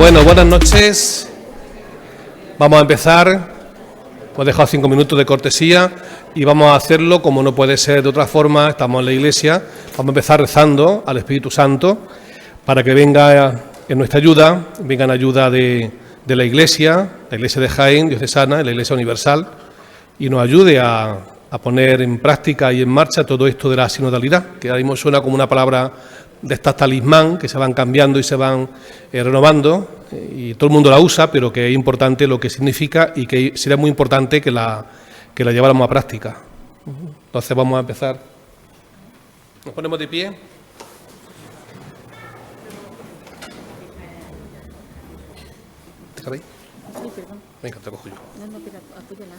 Bueno, buenas noches. Vamos a empezar. Hemos dejado 5 minutos de cortesía y vamos a hacerlo como no puede ser de otra forma. Estamos en la iglesia. Vamos a empezar rezando al Espíritu Santo para que venga en nuestra ayuda, venga en ayuda de la iglesia de Jaén, diocesana, la iglesia universal, y nos ayude a poner en práctica y en marcha todo esto de la sinodalidad, que ahora mismo suena como una palabra de estas talismán que se van cambiando y se van renovando, y todo el mundo la usa, pero que es importante lo que significa y que sería muy importante que la lleváramos a práctica. Entonces vamos a empezar. Nos ponemos de pie. ¿Te cabéis? Sí, perdón. Venga, te cojo yo. No, pero apóyala.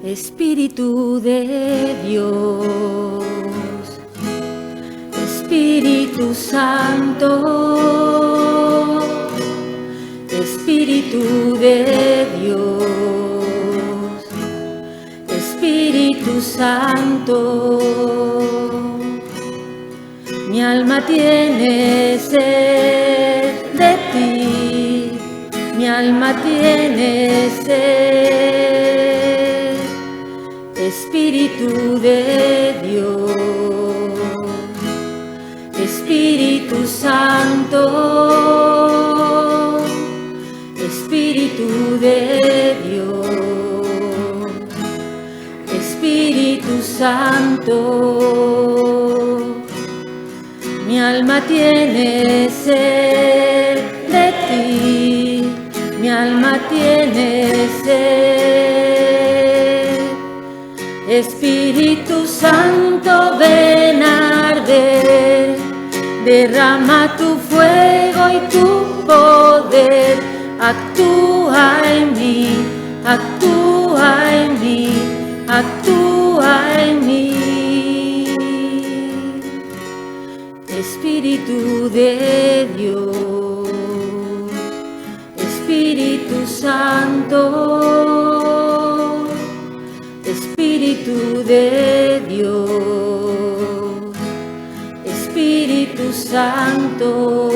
Espíritu de Dios, Espíritu Santo, Espíritu de Dios, Espíritu Santo, mi alma tiene sed de ti, mi alma tiene sed. Espíritu de Dios, Espíritu Santo, Espíritu de Dios, Espíritu Santo, mi alma tiene sed de ti, mi alma tiene sed. Espíritu Santo, ven a arder, derrama tu fuego y tu poder, actúa en mí, actúa en mí, actúa en mí. Espíritu de Dios, Espíritu Santo, Espíritu de Dios, Espíritu Santo,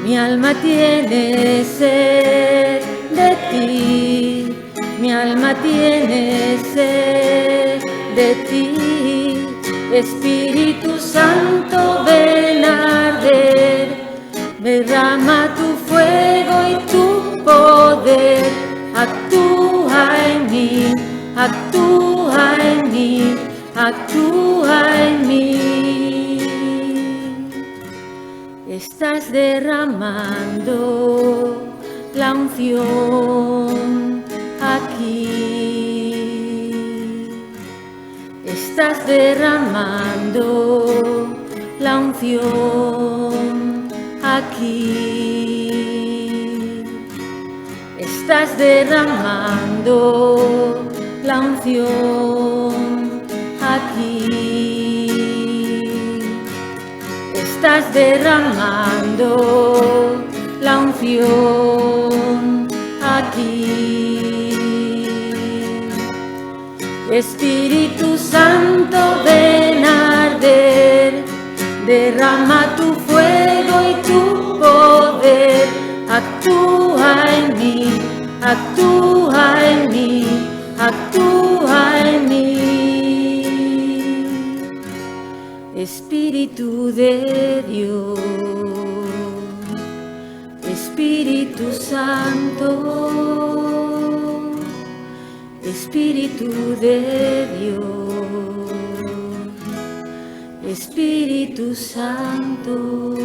mi alma tiene sed de ti, mi alma tiene sed de ti. Espíritu Santo, ven a arder, derrama tu fuego y tu poder, actúa en mí, actúa en mí, actúa en mí. Estás derramando la unción aquí. Estás derramando la unción aquí. Estás derramando la unción aquí. Estás derramando la unción aquí. Espíritu Santo, ven a arder, derrama tu fuego y tu poder, actúa en mí, actúa en mí, actúa en mí. Espíritu de Dios, Espíritu Santo, Espíritu de Dios, Espíritu Santo.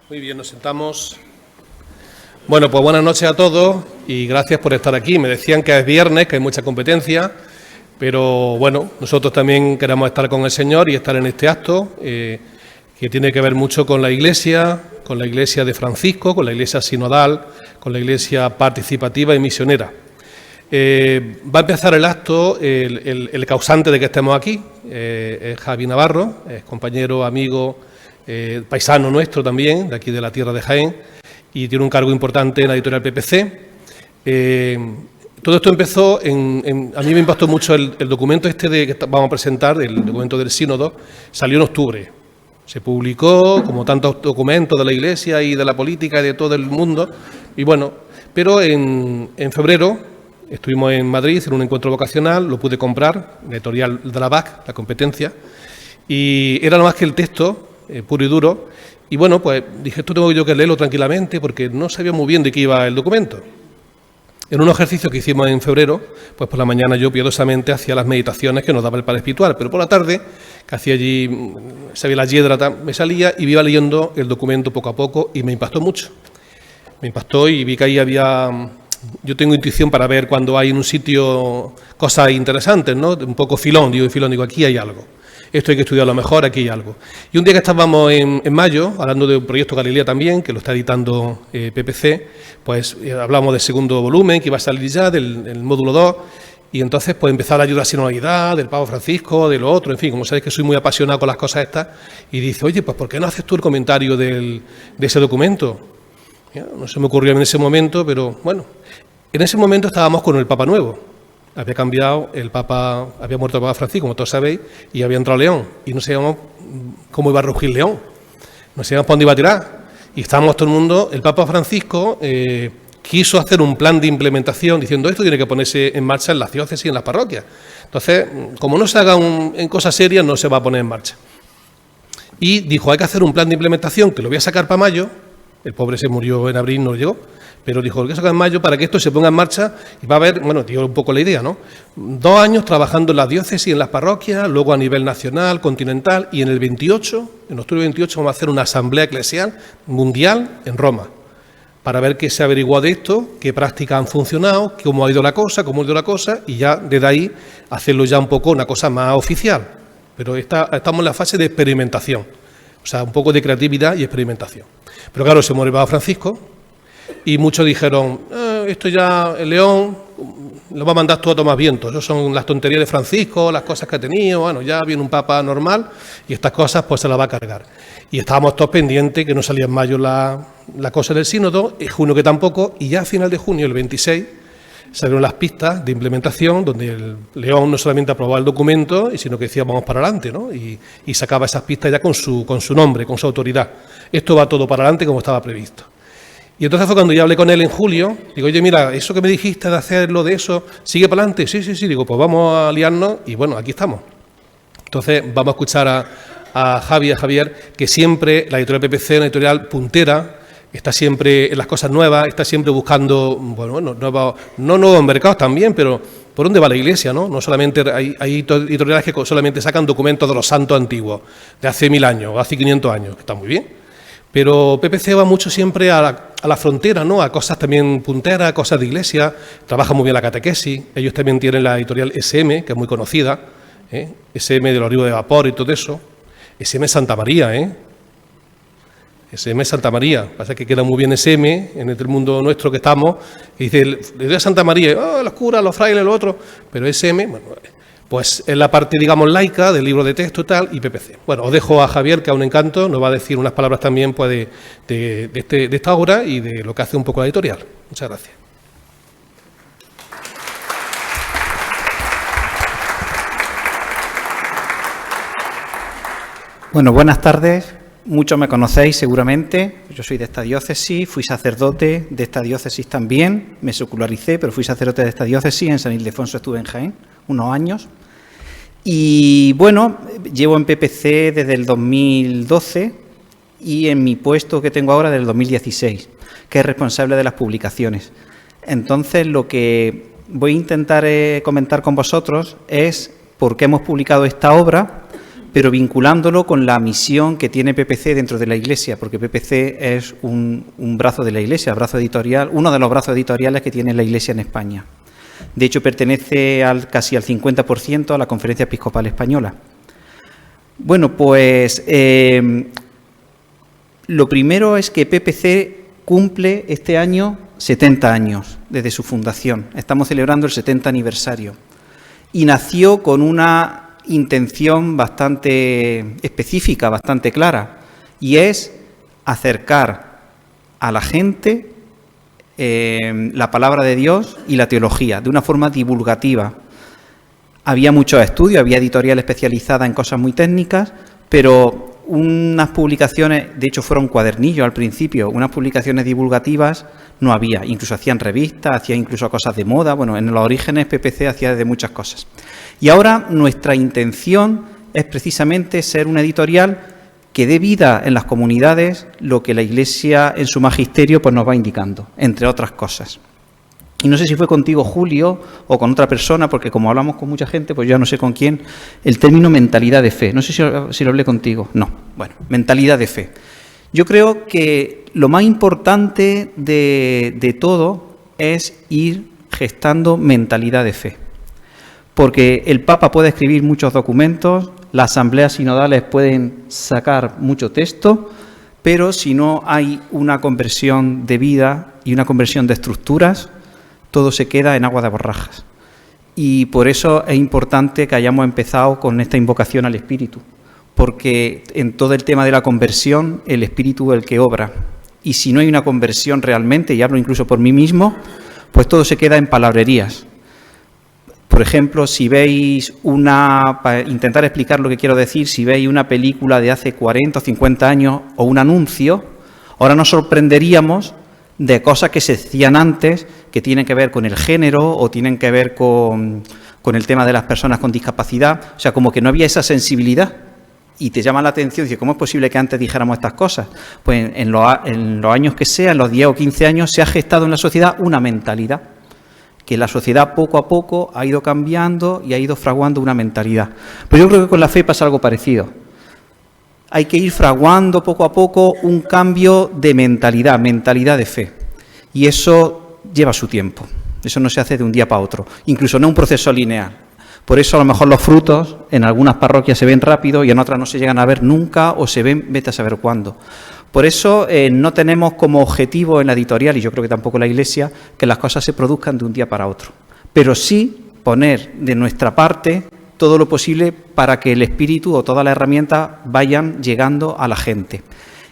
Muy bien, nos sentamos. Bueno, pues buenas noches a todos y gracias por estar aquí. Me decían que es viernes, que hay mucha competencia, pero bueno, nosotros también queremos estar con el Señor y estar en este acto que tiene que ver mucho con la Iglesia de Francisco, con la Iglesia sinodal, con la Iglesia participativa y misionera. Va a empezar el acto, el causante de que estemos aquí, es Javi Navarro, es compañero, amigo paisano nuestro también, de aquí de la tierra de Jaén, y tiene un cargo importante en la editorial PPC. Todo esto empezó, a mí me impactó mucho el documento que vamos a presentar, el documento del sínodo, salió en octubre. Se publicó, como tantos documentos de la Iglesia y de la política y de todo el mundo, y bueno, pero en febrero estuvimos en Madrid en un encuentro vocacional, lo pude comprar, la editorial de la BAC, la competencia, y era nada más que el texto, puro y duro, y bueno, pues dije, esto tengo yo que leerlo tranquilamente, porque no sabía muy bien de qué iba el documento. En un ejercicio que hicimos en febrero, pues por la mañana yo piadosamente hacía las meditaciones que nos daba el Padre Espiritual, pero por la tarde, que hacía allí, sabía la hiedra, me salía y iba leyendo el documento poco a poco y me impactó mucho. Me impactó y vi que ahí había... Yo tengo intuición para ver cuando hay en un sitio cosas interesantes, ¿no? Un poco filón, digo, aquí hay algo. Esto hay que estudiarlo mejor, aquí hay algo. Y un día que estábamos en mayo, hablando de un proyecto Galilea también, que lo está editando PPC, pues hablamos del segundo volumen, que iba a salir ya, del módulo 2, y entonces pues empezar la ayuda a la sinodalidad, del Papa Francisco, de lo otro, en fin, como sabéis que soy muy apasionado con las cosas estas, y dice, oye, pues ¿por qué no haces tú el comentario de ese documento? Ya, no se me ocurrió en ese momento, pero bueno, en ese momento estábamos con el Papa nuevo. Había cambiado el Papa, había muerto el Papa Francisco, como todos sabéis, y había entrado León. Y no sabíamos cómo iba a rugir León. No sabíamos para dónde iba a tirar. Y estábamos todo el mundo, el Papa Francisco quiso hacer un plan de implementación diciendo esto tiene que ponerse en marcha en las diócesis y en las parroquias. Entonces, como no se haga en cosas serias, no se va a poner en marcha. Y dijo, hay que hacer un plan de implementación que lo voy a sacar para mayo. El pobre se murió en abril, no llegó. Pero dijo, lo que sacar en mayo para que esto se ponga en marcha y va a haber, bueno, dio un poco la idea, ¿no? 2 años trabajando en las diócesis y en las parroquias, luego a nivel nacional, continental, y en el 28, en octubre 28, vamos a hacer una asamblea eclesial mundial en Roma, para ver qué se ha averiguado de esto, qué prácticas han funcionado, cómo ha ido la cosa, y ya desde ahí hacerlo ya un poco una cosa más oficial. Pero estamos en la fase de experimentación, o sea, un poco de creatividad y experimentación. Pero claro, se muere el Papa Francisco, y muchos dijeron, esto ya, el León, lo va a mandar todo a tomar viento. Eso son las tonterías de Francisco, las cosas que ha tenido, bueno, ya viene un Papa normal y estas cosas pues se las va a cargar. Y estábamos todos pendientes, que no salía en mayo la cosa del sínodo, en junio que tampoco, y ya a final de junio, el 26, salieron las pistas de implementación, donde el León no solamente aprobaba el documento, sino que decía vamos para adelante, ¿no? Y sacaba esas pistas ya con su nombre, con su autoridad. Esto va todo para adelante como estaba previsto. Y entonces fue cuando yo hablé con él en julio, digo, oye, mira, eso que me dijiste de hacerlo, de eso, ¿sigue para adelante? Sí, digo, pues vamos a liarnos y bueno, aquí estamos. Entonces vamos a escuchar a Javier, que siempre, la editorial PPC, una editorial puntera, está siempre en las cosas nuevas, está siempre buscando, bueno, nuevos mercados también, pero ¿por dónde va la Iglesia, no? No solamente hay editoriales que solamente sacan documentos de los santos antiguos, de hace 1000 años, o hace 500 años, que está muy bien. Pero PPC va mucho siempre a la frontera, ¿no? A cosas también punteras, cosas de iglesia, trabaja muy bien la catequesis. Ellos también tienen la editorial SM, que es muy conocida, SM de los ríos de vapor y todo eso. SM Santa María, SM Santa María. Pasa que queda muy bien SM en el mundo nuestro que estamos. Y dice, le doy a Santa María, los curas, los frailes, lo otro. Pero SM, bueno, pues es la parte, digamos, laica del libro de texto y tal, y PPC. Bueno, os dejo a Javier, que es un encanto, nos va a decir unas palabras también pues, de esta obra y de lo que hace un poco la editorial. Muchas gracias. Bueno, buenas tardes. Muchos me conocéis seguramente. Yo soy de esta diócesis, fui sacerdote de esta diócesis también. Me secularicé, pero fui sacerdote de esta diócesis. En San Ildefonso estuve en Jaén unos años. Y bueno, llevo en PPC desde el 2012 y en mi puesto que tengo ahora desde el 2016, que es responsable de las publicaciones. Entonces, lo que voy a intentar comentar con vosotros es por qué hemos publicado esta obra, pero vinculándolo con la misión que tiene PPC dentro de la Iglesia, porque PPC es un brazo de la Iglesia, brazo editorial, uno de los brazos editoriales que tiene la Iglesia en España. De hecho, pertenece casi al 50% a la Conferencia Episcopal Española. Bueno, pues lo primero es que PPC cumple este año 70 años desde su fundación. Estamos celebrando el 70 aniversario. Y nació con una intención bastante específica, bastante clara, y es acercar a la gente la palabra de Dios y la teología de una forma divulgativa. Había muchos estudios, había editorial especializada en cosas muy técnicas, pero unas publicaciones, de hecho fueron cuadernillos al principio, unas publicaciones divulgativas no había, incluso hacían revistas, hacían incluso cosas de moda, bueno, en los orígenes PPC hacía de muchas cosas. Y ahora nuestra intención es precisamente ser una editorial que dé vida en las comunidades lo que la Iglesia en su magisterio pues nos va indicando, entre otras cosas. Y no sé si fue contigo, Julio, o con otra persona, porque como hablamos con mucha gente, pues ya no sé con quién, el término mentalidad de fe. No sé si lo hablé contigo. No. Bueno, mentalidad de fe. Yo creo que lo más importante de todo es ir gestando mentalidad de fe. Porque el Papa puede escribir muchos documentos, las asambleas sinodales pueden sacar mucho texto, pero si no hay una conversión de vida y una conversión de estructuras, todo se queda en agua de borrajas. Y por eso es importante que hayamos empezado con esta invocación al Espíritu, porque en todo el tema de la conversión, el Espíritu es el que obra. Y si no hay una conversión realmente, y hablo incluso por mí mismo, pues todo se queda en palabrerías. Por ejemplo, si veis para intentar explicar lo que quiero decir, si veis una película de hace 40 o 50 años o un anuncio, ahora nos sorprenderíamos de cosas que se decían antes, que tienen que ver con el género o tienen que ver con el tema de las personas con discapacidad. O sea, como que no había esa sensibilidad. Y te llama la atención, dice, ¿cómo es posible que antes dijéramos estas cosas? Pues en los años que sea, en los 10 o 15 años, se ha gestado en la sociedad una mentalidad, que la sociedad poco a poco ha ido cambiando y ha ido fraguando una mentalidad. Pero yo creo que con la fe pasa algo parecido. Hay que ir fraguando poco a poco un cambio de mentalidad de fe. Y eso lleva su tiempo. Eso no se hace de un día para otro. Incluso no un proceso lineal. Por eso a lo mejor los frutos en algunas parroquias se ven rápido y en otras no se llegan a ver nunca o se ven vete a saber cuándo. Por eso no tenemos como objetivo en la editorial, y yo creo que tampoco la Iglesia, que las cosas se produzcan de un día para otro. Pero sí poner de nuestra parte todo lo posible para que el espíritu o todas las herramientas vayan llegando a la gente.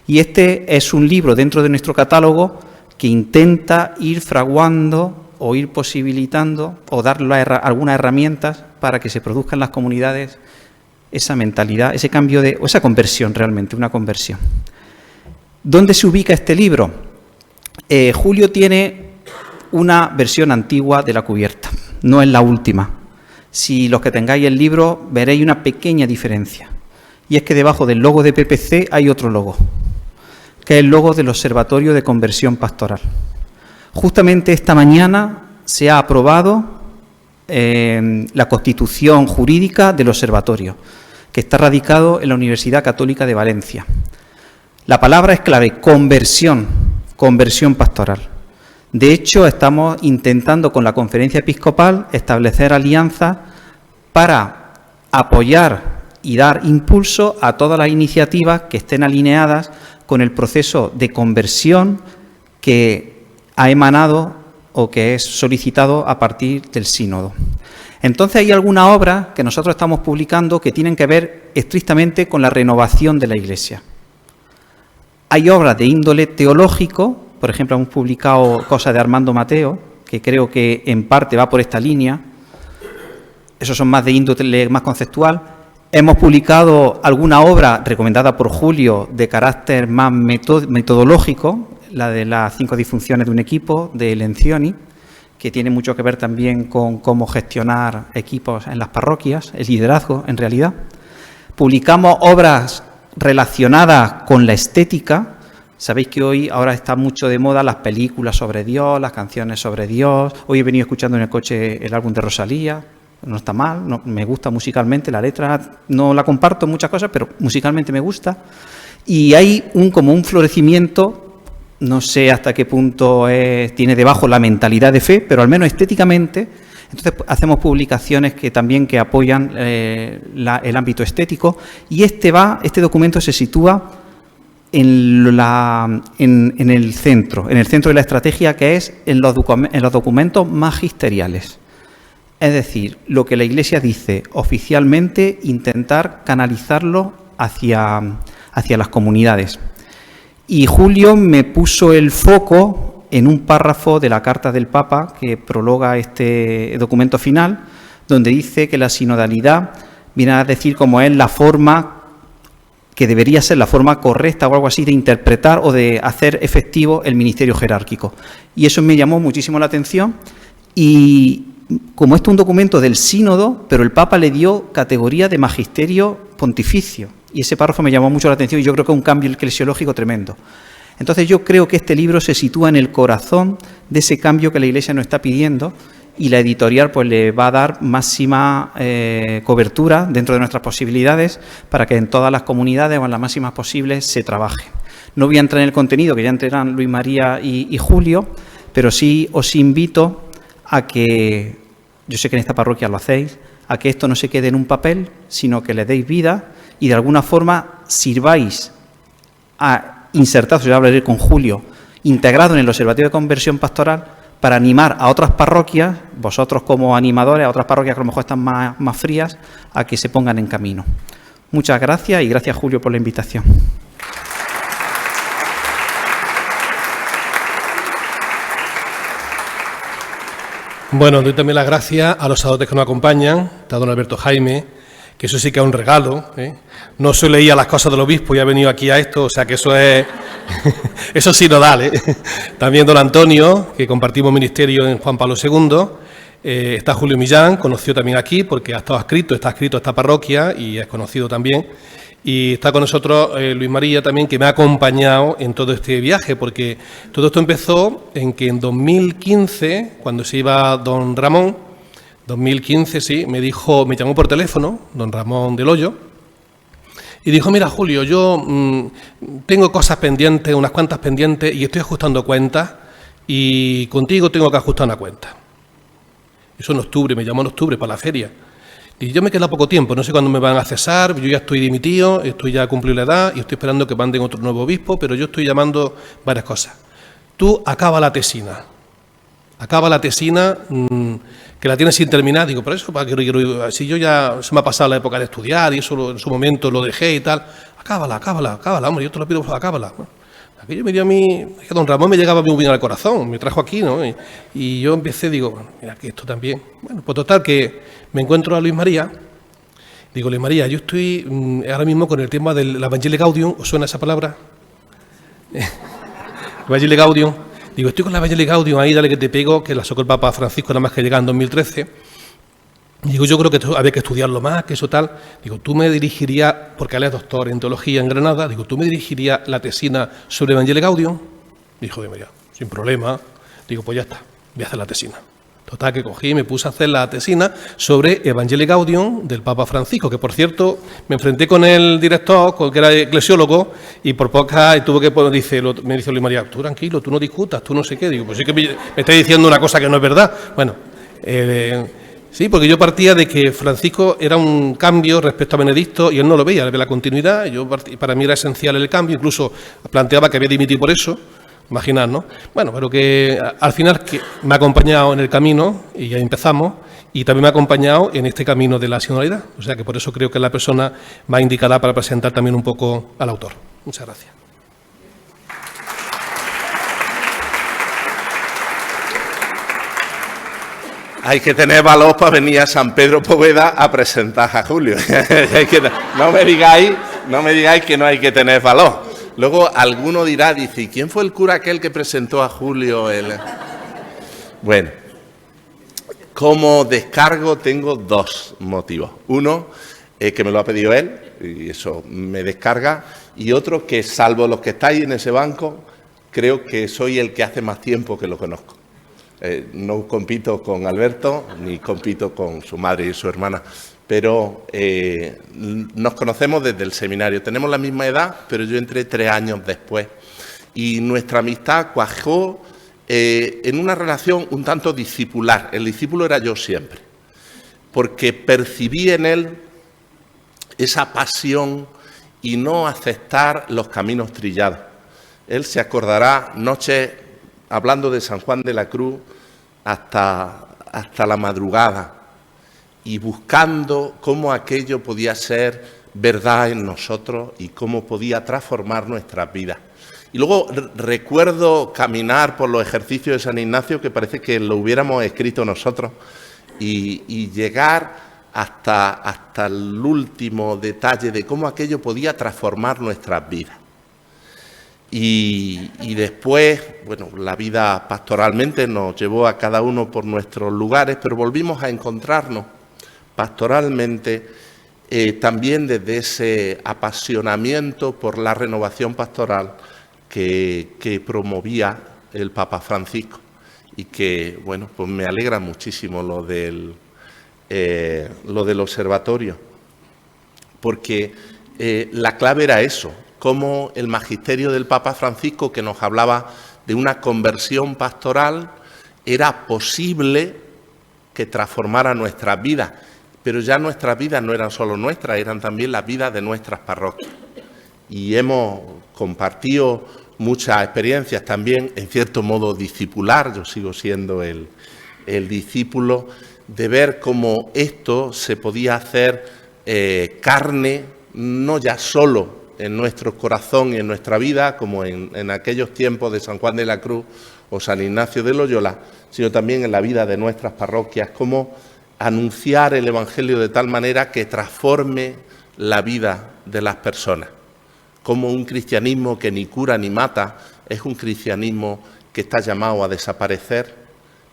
Y este es un libro dentro de nuestro catálogo que intenta ir fraguando o ir posibilitando o dar algunas herramientas para que se produzcan en las comunidades esa mentalidad, ese cambio o esa conversión realmente, una conversión. ¿Dónde se ubica este libro? Julio tiene una versión antigua de la cubierta, no es la última. Si los que tengáis el libro veréis una pequeña diferencia, y es que debajo del logo de PPC hay otro logo, que es el logo del Observatorio de Conversión Pastoral. Justamente esta mañana se ha aprobado la constitución jurídica del observatorio, que está radicado en la Universidad Católica de Valencia. La palabra es clave, conversión pastoral. De hecho, estamos intentando con la Conferencia Episcopal establecer alianzas para apoyar y dar impulso a todas las iniciativas que estén alineadas con el proceso de conversión que ha emanado o que es solicitado a partir del sínodo. Entonces hay algunas obras que nosotros estamos publicando que tienen que ver estrictamente con la renovación de la Iglesia. Hay obras de índole teológico, por ejemplo, hemos publicado cosas de Armando Mateo, que creo que en parte va por esta línea. Esos son más de índole más conceptual. Hemos publicado alguna obra recomendada por Julio de carácter más metodológico, la de las 5 disfunciones de un equipo, de Lencioni, que tiene mucho que ver también con cómo gestionar equipos en las parroquias, el liderazgo en realidad. Publicamos obras relacionadas con la estética. Sabéis que ahora está mucho de moda las películas sobre Dios, las canciones sobre Dios. Hoy he venido escuchando en el coche el álbum de Rosalía. No está mal, no, me gusta musicalmente, la letra no la comparto en muchas cosas, pero musicalmente me gusta. Y hay como un florecimiento, no sé hasta qué punto tiene debajo la mentalidad de fe, pero al menos estéticamente. Entonces hacemos publicaciones que también apoyan el ámbito estético, y este documento se sitúa en el centro de la estrategia, que es en los documentos magisteriales. Es decir, lo que la Iglesia dice oficialmente, intentar canalizarlo hacia hacia las comunidades. Y Julio me puso el foco en un párrafo de la carta del Papa que prologa este documento final, donde dice que la sinodalidad viene a decir cómo es la forma que debería ser la forma correcta o algo así de interpretar o de hacer efectivo el ministerio jerárquico. Y eso me llamó muchísimo la atención, y como esto es un documento del sínodo, pero el Papa le dio categoría de magisterio pontificio, y ese párrafo me llamó mucho la atención y yo creo que es un cambio eclesiológico tremendo. Entonces yo creo que este libro se sitúa en el corazón de ese cambio que la Iglesia nos está pidiendo, y la editorial pues le va a dar máxima cobertura dentro de nuestras posibilidades para que en todas las comunidades o en las máximas posibles se trabaje. No voy a entrar en el contenido, que ya entrarán Luis María y Julio, pero sí os invito a que, yo sé que en esta parroquia lo hacéis, a que esto no se quede en un papel, sino que le deis vida y de alguna forma sirváis a insertaros, yo hablaré con Julio, integrado en el Observatorio de Conversión Pastoral, para animar a otras parroquias, vosotros como animadores, a otras parroquias que a lo mejor están más frías, a que se pongan en camino. Muchas gracias y gracias, Julio, por la invitación. Bueno, doy también las gracias a los sacerdotes que nos acompañan, a don Alberto Jaime, que eso sí que es un regalo, ¿eh? No se leía las cosas del obispo y ha venido aquí a esto, o sea que eso es eso sí sinodal, ¿eh? También don Antonio, que compartimos ministerio en Juan Pablo II, está Julio Millán, conocido también aquí porque está escrito esta parroquia y es conocido también, y está con nosotros Luis María también, que me ha acompañado en todo este viaje, porque todo esto empezó en que en 2015, cuando se iba don Ramón, 2015, sí, me llamó por teléfono, don Ramón del Hoyo, y dijo: mira, Julio, yo tengo cosas pendientes, unas cuantas pendientes, y estoy ajustando cuentas, y contigo tengo que ajustar una cuenta. Eso en octubre, me llamó en octubre para la feria. Y yo me queda poco tiempo, no sé cuándo me van a cesar, yo ya estoy dimitido, estoy ya cumplido la edad, y estoy esperando que manden otro nuevo obispo, pero yo estoy llamando varias cosas. Tú acaba la tesina, que la tienes sin terminar. Digo, por eso, si yo ya se me ha pasado la época de estudiar y eso en su momento lo dejé y tal, acábala, hombre, yo te lo pido, acábala. Aquello me dio a mí, que don Ramón me llegaba muy bien al corazón, me trajo aquí, ¿no? Y yo empecé, digo, mira, que esto también. Bueno, pues total, que me encuentro a Luis María, digo, Luis María, yo estoy ahora mismo con el tema del Evangelii Gaudium, ¿os suena esa palabra? Evangelii Gaudium. Digo, estoy con la Evangelii Gaudium ahí, dale que te pego, que la sacó el Papa Francisco nada más que llega en 2013. Digo, yo creo que había que estudiarlo más, que eso tal. Digo, tú me dirigirías, porque él es doctor en teología en Granada, digo, tú me dirigirías la tesina sobre Evangelii Gaudium. Dijo, de María, sin problema. Digo, pues ya está, voy a hacer la tesina. Total, que cogí y me puse a hacer la tesina sobre Evangelii Gaudium del Papa Francisco, que por cierto me enfrenté con el director, que era eclesiólogo, y por poca tuvo que, me dice Luis María, tú tranquilo, tú no discutas, tú no sé qué. Digo, pues sí que me está diciendo una cosa que no es verdad. Bueno, sí, porque yo partía de que Francisco era un cambio respecto a Benedicto y él no lo veía, él ve la continuidad. Para mí era esencial el cambio, incluso planteaba que había dimitido por eso. Imaginad, ¿no? Bueno, pero que al final que me ha acompañado en el camino, y ya empezamos, y también me ha acompañado en este camino de la sinodalidad. O sea que por eso creo que es la persona más indicada para presentar también un poco al autor. Muchas gracias. Hay que tener valor para venir a San Pedro Poveda a presentar a Julio. No me digáis que no hay que tener valor. Luego alguno dirá, dice, ¿y quién fue el cura aquel que presentó a Julio? Bueno, como descargo tengo dos motivos. Uno, que me lo ha pedido él, y eso me descarga. Y otro, que salvo los que estáis en ese banco, creo que soy el que hace más tiempo que lo conozco. No compito con Alberto, ni compito con su madre y su hermana. Pero nos conocemos desde el seminario. Tenemos la misma edad, pero yo entré 3 años después. Y nuestra amistad cuajó en una relación un tanto discipular. El discípulo era yo siempre, porque percibí en él esa pasión y no aceptar los caminos trillados. Él se acordará noches hablando de San Juan de la Cruz hasta la madrugada, y buscando cómo aquello podía ser verdad en nosotros y cómo podía transformar nuestras vidas. Y luego recuerdo caminar por los ejercicios de San Ignacio, que parece que lo hubiéramos escrito nosotros, y llegar hasta el último detalle de cómo aquello podía transformar nuestras vidas. Y después, bueno, la vida pastoralmente nos llevó a cada uno por nuestros lugares, pero volvimos a encontrarnos pastoralmente también desde ese apasionamiento por la renovación pastoral que promovía el Papa Francisco, y que, bueno, pues me alegra muchísimo lo del observatorio, porque la clave era eso, cómo el magisterio del Papa Francisco, que nos hablaba de una conversión pastoral, era posible que transformara nuestras vidas, pero ya nuestras vidas no eran solo nuestras, eran también las vidas de nuestras parroquias. Y hemos compartido muchas experiencias también, en cierto modo discipular, yo sigo siendo el discípulo, de ver cómo esto se podía hacer carne, no ya solo en nuestro corazón y en nuestra vida, como en aquellos tiempos de San Juan de la Cruz o San Ignacio de Loyola, sino también en la vida de nuestras parroquias, cómo anunciar el Evangelio de tal manera que transforme la vida de las personas. Como un cristianismo que ni cura ni mata es un cristianismo que está llamado a desaparecer,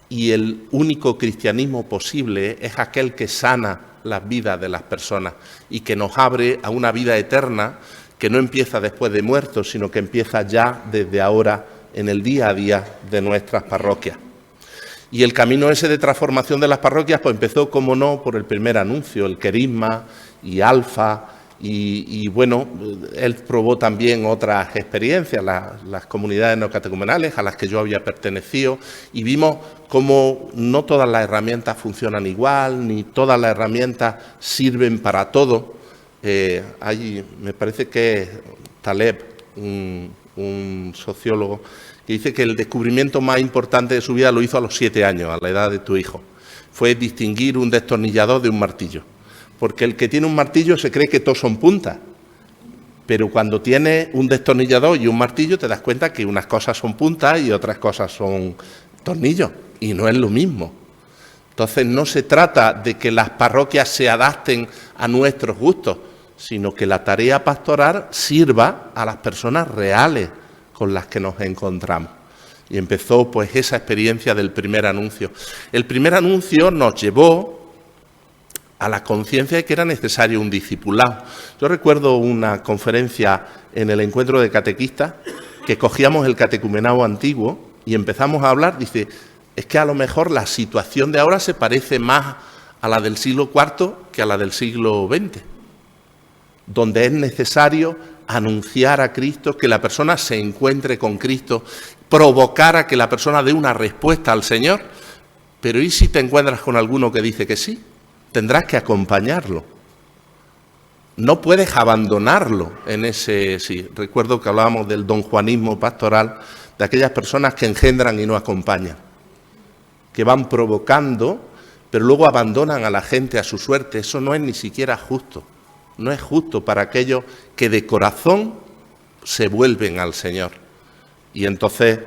y el único cristianismo posible es aquel que sana las vidas de las personas y que nos abre a una vida eterna que no empieza después de muertos, sino que empieza ya desde ahora en el día a día de nuestras parroquias. Y el camino ese de transformación de las parroquias pues empezó, como no, por el primer anuncio, el Querigma y Alfa, y bueno, él probó también otras experiencias, las comunidades neocatecumenales a las que yo había pertenecido, y vimos cómo no todas las herramientas funcionan igual, ni todas las herramientas sirven para todo. Me parece que es Taleb, un sociólogo, que dice que el descubrimiento más importante de su vida lo hizo a los 7 años, a la edad de tu hijo. Fue distinguir un destornillador de un martillo. Porque el que tiene un martillo se cree que todos son puntas, pero cuando tienes un destornillador y un martillo te das cuenta que unas cosas son puntas y otras cosas son tornillos, y no es lo mismo. Entonces no se trata de que las parroquias se adapten a nuestros gustos, sino que la tarea pastoral sirva a las personas reales con las que nos encontramos. Y empezó pues esa experiencia del primer anuncio. El primer anuncio nos llevó a la conciencia de que era necesario un discipulado. Yo recuerdo una conferencia en el encuentro de catequistas que cogíamos el catecumenado antiguo y empezamos a hablar, dice, es que a lo mejor la situación de ahora se parece más a la del siglo IV que a la del siglo XX, donde es necesario anunciar a Cristo, que la persona se encuentre con Cristo, provocar a que la persona dé una respuesta al Señor. Pero ¿y si te encuentras con alguno que dice que sí? Tendrás que acompañarlo. No puedes abandonarlo en ese sí. Recuerdo que hablábamos del donjuanismo pastoral, de aquellas personas que engendran y no acompañan, que van provocando, pero luego abandonan a la gente a su suerte. Eso no es ni siquiera justo. No es justo para aquellos que de corazón se vuelven al Señor. Y entonces,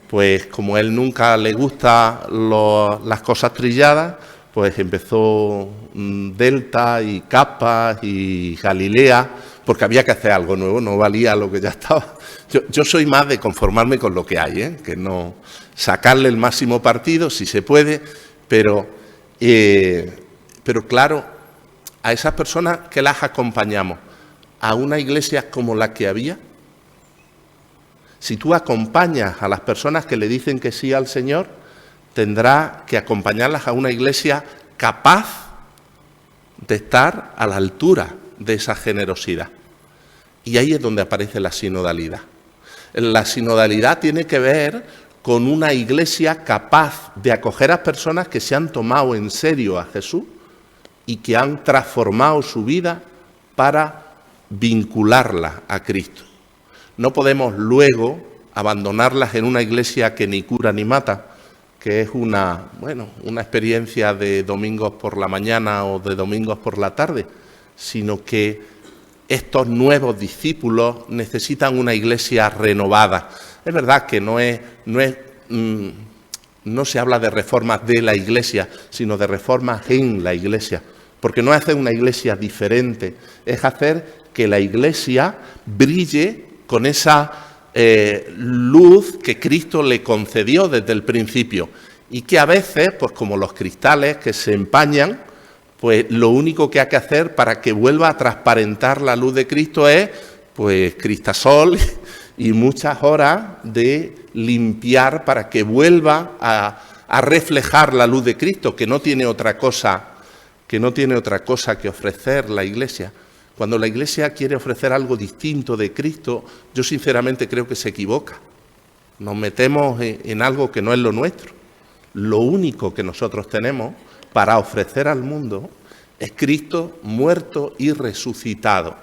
pues como a él nunca le gustan las cosas trilladas, pues empezó Delta y Capas y Galilea, porque había que hacer algo nuevo, no valía lo que ya estaba. Yo soy más de conformarme con lo que hay, que no sacarle el máximo partido, si se puede, pero claro, a esas personas que las acompañamos, a una iglesia como la que había, si tú acompañas a las personas que le dicen que sí al Señor, tendrá que acompañarlas a una iglesia capaz de estar a la altura de esa generosidad. Y ahí es donde aparece la sinodalidad. La sinodalidad tiene que ver con una iglesia capaz de acoger a personas que se han tomado en serio a Jesús y que han transformado su vida para vincularla a Cristo. No podemos luego abandonarlas en una iglesia que ni cura ni mata, que es una experiencia de domingos por la mañana o de domingos por la tarde, sino que estos nuevos discípulos necesitan una iglesia renovada. Es verdad que no se habla de reformas de la iglesia, sino de reformas en la iglesia, porque no es hacer una iglesia diferente, es hacer que la iglesia brille con esa luz que Cristo le concedió desde el principio y que a veces, pues como los cristales que se empañan, pues lo único que hay que hacer para que vuelva a transparentar la luz de Cristo es pues cristasol y muchas horas de limpiar para que vuelva a reflejar la luz de Cristo, que no tiene otra cosa que ofrecer la iglesia. Cuando la iglesia quiere ofrecer algo distinto de Cristo, yo sinceramente creo que se equivoca. Nos metemos en algo que no es lo nuestro. Lo único que nosotros tenemos para ofrecer al mundo es Cristo muerto y resucitado.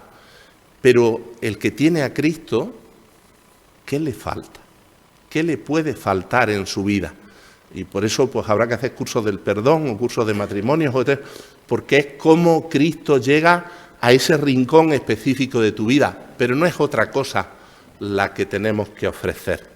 Pero el que tiene a Cristo, ¿qué le falta? ¿Qué le puede faltar en su vida? Y por eso pues habrá que hacer cursos del perdón o cursos de matrimonios, porque es como Cristo llega a ese rincón específico de tu vida, pero no es otra cosa la que tenemos que ofrecer.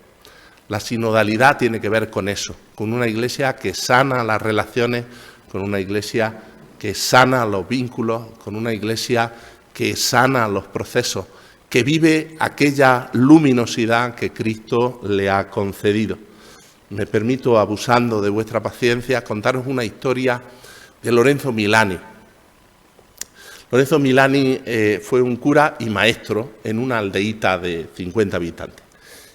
La sinodalidad tiene que ver con eso, con una iglesia que sana las relaciones, con una iglesia que sana los vínculos, con una iglesia que sana los procesos, que vive aquella luminosidad que Cristo le ha concedido. Me permito, abusando de vuestra paciencia, contaros una historia de Lorenzo Milani. Lorenzo Milani fue un cura y maestro en una aldeíta de 50 habitantes.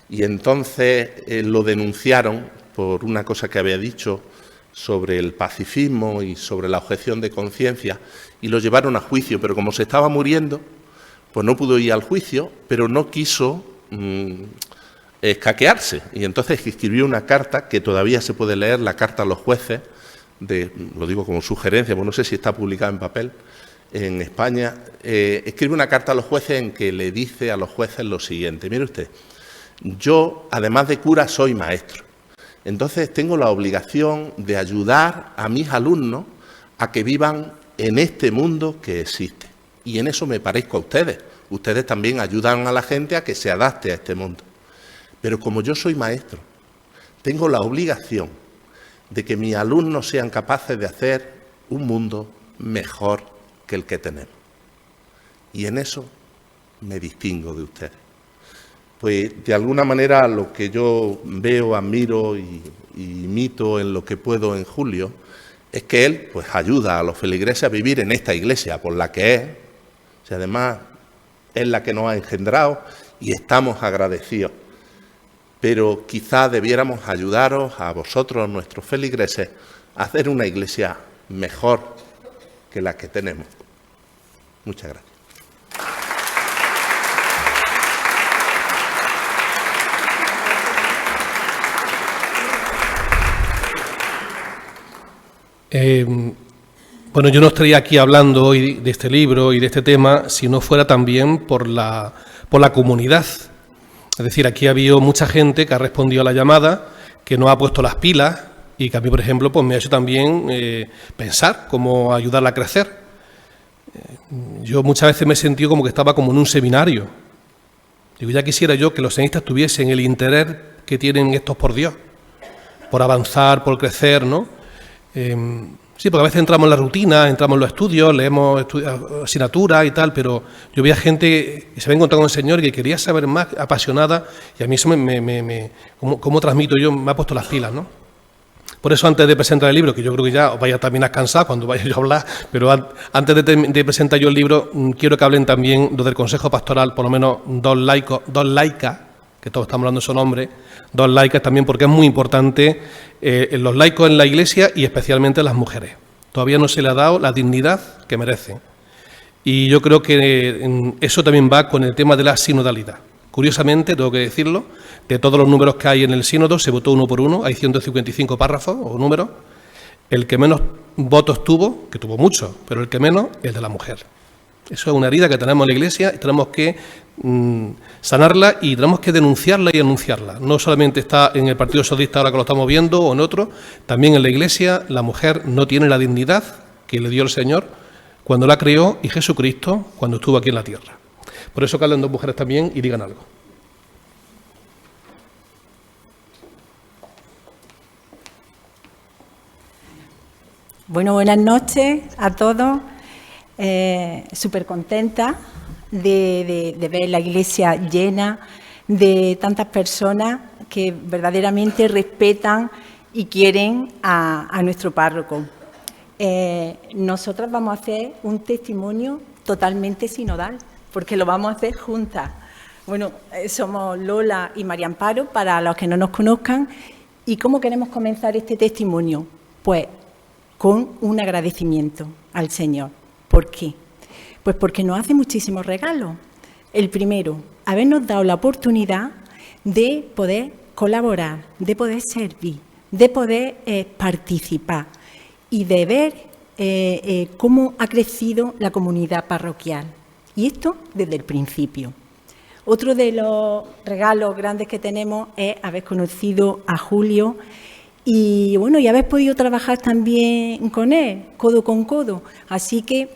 Y entonces lo denunciaron por una cosa que había dicho sobre el pacifismo y sobre la objeción de conciencia y lo llevaron a juicio, pero como se estaba muriendo, pues no pudo ir al juicio, pero no quiso escaquearse. Y entonces escribió una carta que todavía se puede leer, la carta a los jueces, lo digo como sugerencia, porque no sé si está publicada en papel, en España, escribe una carta a los jueces en que le dice a los jueces lo siguiente: mire usted, yo, además de cura, soy maestro. Entonces tengo la obligación de ayudar a mis alumnos a que vivan en este mundo que existe. Y en eso me parezco a ustedes. Ustedes también ayudan a la gente a que se adapte a este mundo. Pero como yo soy maestro, tengo la obligación de que mis alumnos sean capaces de hacer un mundo mejor que el que tenemos. Y en eso me distingo de ustedes. Pues de alguna manera lo que yo veo, admiro y imito en lo que puedo en Julio es que él pues ayuda a los feligreses a vivir en esta iglesia por la que es. O sea, además es la que nos ha engendrado y estamos agradecidos. Pero quizá debiéramos ayudaros a vosotros, nuestros feligreses, a hacer una iglesia mejor que la que tenemos. Muchas gracias. Bueno, yo no estaría aquí hablando hoy de este libro y de este tema si no fuera también por la comunidad. Es decir, aquí ha habido mucha gente que ha respondido a la llamada, que no ha puesto las pilas y que a mí, por ejemplo, pues me ha hecho también pensar cómo ayudarla a crecer. Yo muchas veces me he sentido como que estaba como en un seminario. Digo, ya quisiera yo que los seminaristas tuviesen el interés que tienen estos por Dios, por avanzar, por crecer, ¿no? Sí, porque a veces entramos en la rutina, entramos en los estudios, leemos asignaturas y tal, pero yo veía gente que se había encontrado con el Señor y que quería saber más, apasionada, y a mí eso ¿cómo transmito yo? Me ha puesto las pilas, ¿no? Por eso, antes de presentar el libro, que yo creo que ya os vaya a terminar cansados cuando vaya yo a hablar, pero antes de presentar yo el libro, quiero que hablen también los del Consejo Pastoral, por lo menos dos laicas, que todos estamos hablando de su nombre, dos laicas también, porque es muy importante los laicos en la Iglesia y especialmente las mujeres. Todavía no se le ha dado la dignidad que merecen. Y yo creo que eso también va con el tema de la sinodalidad. Curiosamente, tengo que decirlo, de todos los números que hay en el sínodo, se votó uno por uno, hay 155 párrafos o números. El que menos votos tuvo, que tuvo muchos, pero el que menos, el de la mujer. Eso es una herida que tenemos en la Iglesia y tenemos que sanarla y tenemos que denunciarla y anunciarla. No solamente está en el Partido Socialista ahora que lo estamos viendo o en otro, también en la Iglesia la mujer no tiene la dignidad que le dio el Señor cuando la creó y Jesucristo cuando estuvo aquí en la tierra. Por eso que hablan dos mujeres también y digan algo. Bueno, buenas noches a todos. Súper contenta de ver la iglesia llena de tantas personas que verdaderamente respetan y quieren a nuestro párroco. Nosotras vamos a hacer un testimonio totalmente sinodal, porque lo vamos a hacer juntas. Bueno, somos Lola y María Amparo, para los que no nos conozcan. ¿Y cómo queremos comenzar este testimonio? Pues con un agradecimiento al Señor. ¿Por qué? Pues porque nos hace muchísimos regalos. El primero, habernos dado la oportunidad de poder colaborar, de poder servir, de poder participar y de ver cómo ha crecido la comunidad parroquial. Y esto desde el principio. Otro de los regalos grandes que tenemos es haber conocido a Julio y, bueno, y haber podido trabajar también con él, codo con codo. Así que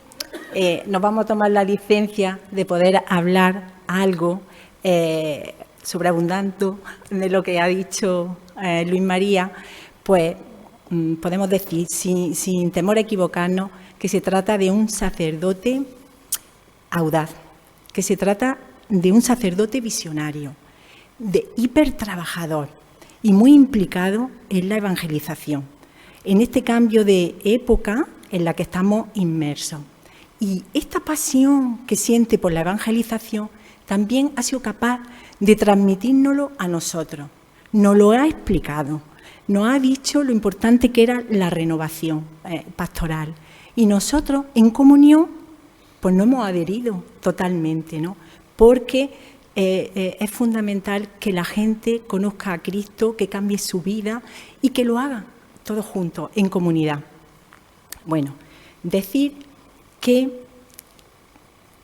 nos vamos a tomar la licencia de poder hablar algo sobreabundante de lo que ha dicho Luis María, pues podemos decir, sin temor a equivocarnos, que se trata de un sacerdote audaz, que se trata de un sacerdote visionario, de hipertrabajador y muy implicado en la evangelización, en este cambio de época en la que estamos inmersos. Y esta pasión que siente por la evangelización también ha sido capaz de transmitírnoslo a nosotros. Nos lo ha explicado, nos ha dicho lo importante que era la renovación pastoral. Y nosotros, en comunión, pues no hemos adherido totalmente, ¿no? Porque es fundamental que la gente conozca a Cristo, que cambie su vida y que lo haga todos juntos, en comunidad. Bueno, decir que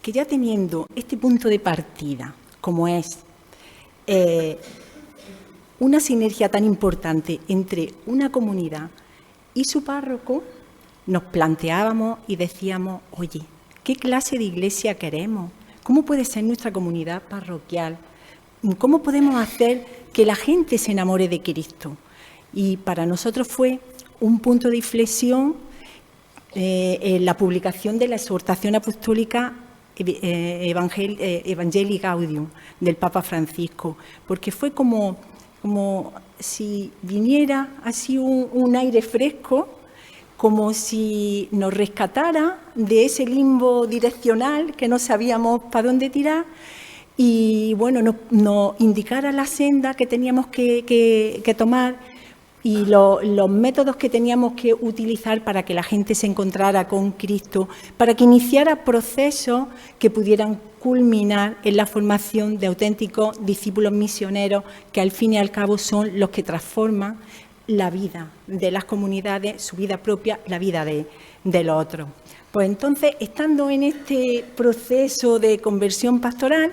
ya teniendo este punto de partida, como es una sinergia tan importante entre una comunidad y su párroco, nos planteábamos y decíamos, oye, ¿qué clase de iglesia queremos? ¿Cómo puede ser nuestra comunidad parroquial? ¿Cómo podemos hacer que la gente se enamore de Cristo? Y para nosotros fue un punto de inflexión la publicación de la exhortación apostólica Evangelii Gaudium del Papa Francisco, porque fue como si viniera así un aire fresco, como si nos rescatara de ese limbo direccional que no sabíamos para dónde tirar y, bueno, nos indicara la senda que teníamos que tomar y los métodos que teníamos que utilizar para que la gente se encontrara con Cristo, para que iniciara procesos que pudieran culminar en la formación de auténticos discípulos misioneros que al fin y al cabo son los que transforman la vida de las comunidades, su vida propia, la vida de los otros. Pues entonces, estando en este proceso de conversión pastoral,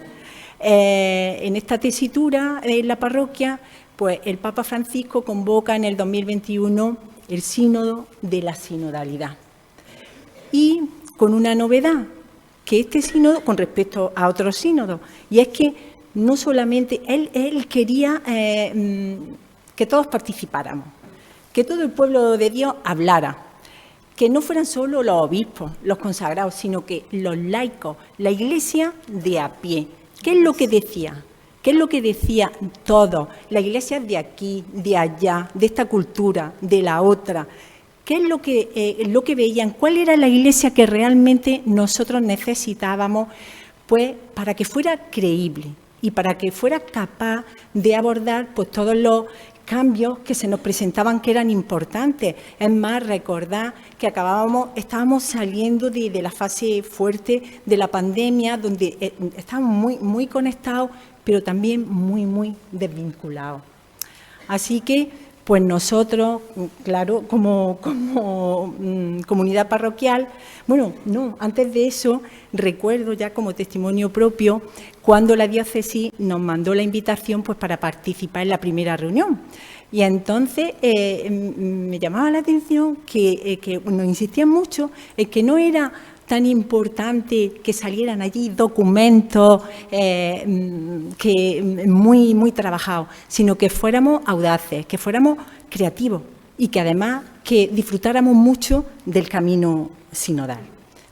en esta tesitura en la parroquia, pues el Papa Francisco convoca en el 2021 el Sínodo de la Sinodalidad. Y con una novedad, que este sínodo, con respecto a otros sínodos, y es que no solamente él quería que todos participáramos, que todo el pueblo de Dios hablara, que no fueran solo los obispos, los consagrados, sino que los laicos, la iglesia de a pie. ¿Qué es lo que decía? ¿Qué es lo que decía todo? La iglesia de aquí, de allá, de esta cultura, de la otra. ¿Qué es lo que veían? ¿Cuál era la iglesia que realmente nosotros necesitábamos, pues, para que fuera creíble y para que fuera capaz de abordar, pues, todos los cambios que se nos presentaban que eran importantes? Es más, recordar que estábamos saliendo de la fase fuerte de la pandemia, donde estábamos muy, muy conectados, pero también muy, muy desvinculados. Así que, pues nosotros, claro, como comunidad parroquial, bueno, no, antes de eso, recuerdo ya como testimonio propio, cuando la diócesis nos mandó la invitación, pues, para participar en la primera reunión. Y entonces me llamaba la atención que nos insistían mucho en que no era tan importante que salieran allí documentos muy trabajados, sino que fuéramos audaces, que fuéramos creativos y que además que disfrutáramos mucho del camino sinodal,